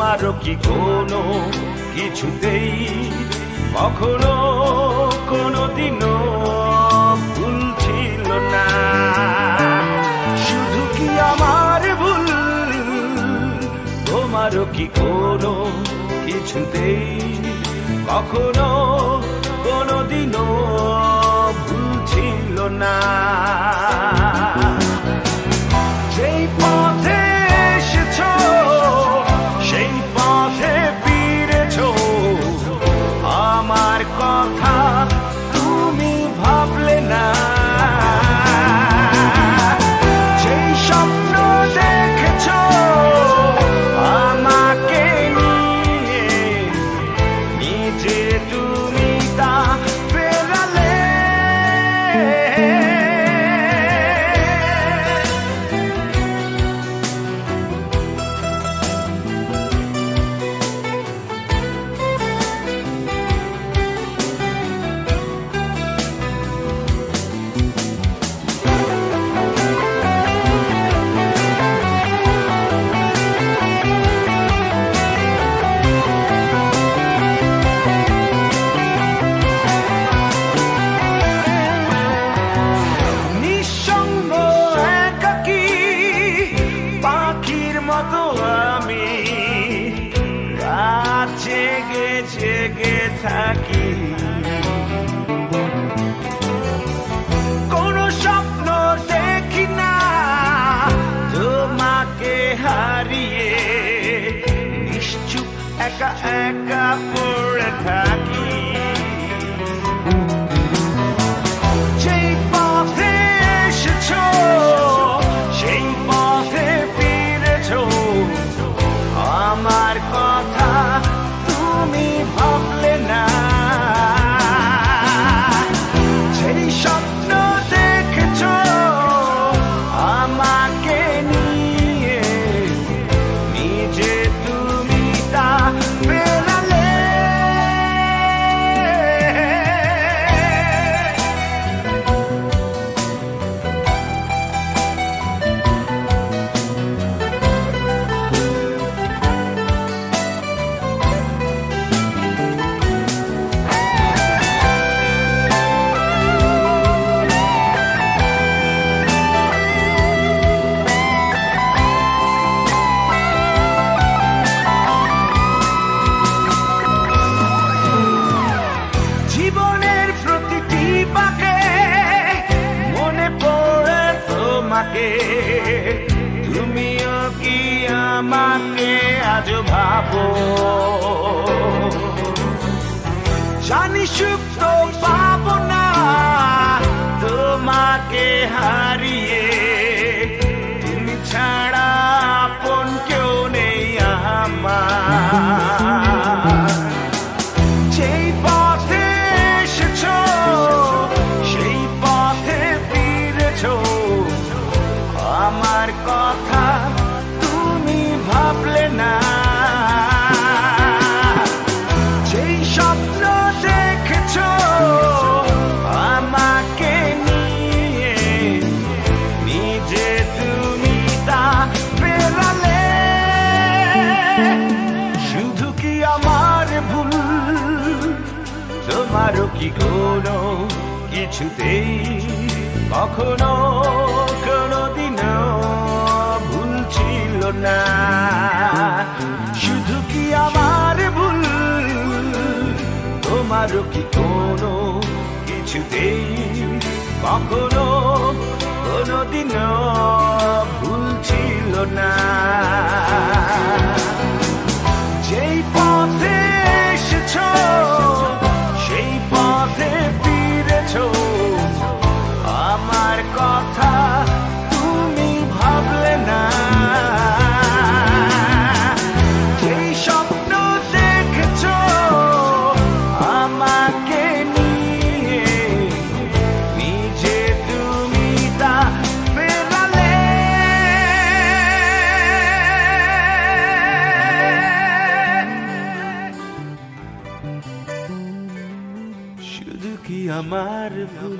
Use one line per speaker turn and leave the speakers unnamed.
তোমারও কি কোনো কিছুতেই কখনো কোনোদিনও ভুল ছিল না? শুধু কি আমার ভুল, তোমারও কি কোনো কিছুতেই কখনো কোনোদিনও ভুল ছিল না? যেই পথে এসেছো সেই পথে ফিরেছো, আমার কথা তুমি ভাবলে না। যেই স্বপ্ন দেখেছো আমাকে নিয়ে, নিজে তুমি তা ফেরালে। আমি রাত জেগে জেগে থাকি, কোন স্বপ্ন দেখি না তোমাকে হারিয়ে, নিশ্চুপ একা একা পড়ে থাকি। যেই পথে এসেছো সেই পথে ফিরেছো, আমার কথা তুমি ভাবলে না। সেই স্বপ্ন দেখেছো আমাকে নিয়ে, নিজে তুমি তা ফেরালে। জীবনের প্রতিটি পাকে মনে পড়ে তোমাকে, তুমিও কি আমাকে আজ ভাবো? জানি সুখ তো পাবো না তোমাকে হারিয়ে, তুমি ছাড়া আপন কেউ নেই আমার। যেই পথে এসেছো সেই পথে ফিরেছো, আমার কথা তুমি ভাবলে না। যেই স্বপ্ন দেখেছো আমাকে নিয়ে, নিজে তুমি তা ফেরালে। শুধু কি আমার ভুল, তোমারও কি কোনো কিছুতেই কখনো কোনোদিনও ভুল ছিল না? শুধু কি আমার ভুল, তোমারও কি কোনো কিছুতেই কখনো কোনোদিনও ভুল ছিল না? যেই পথে এসেছো সেই পথে ফিরেছো, আমার কথা তুমি ভাবলে না। যেই স্বপ্ন দেখেছো আমাকে নিয়ে, নিজে তুমি তা ফেরালে। শুধু কি আমার ভুল,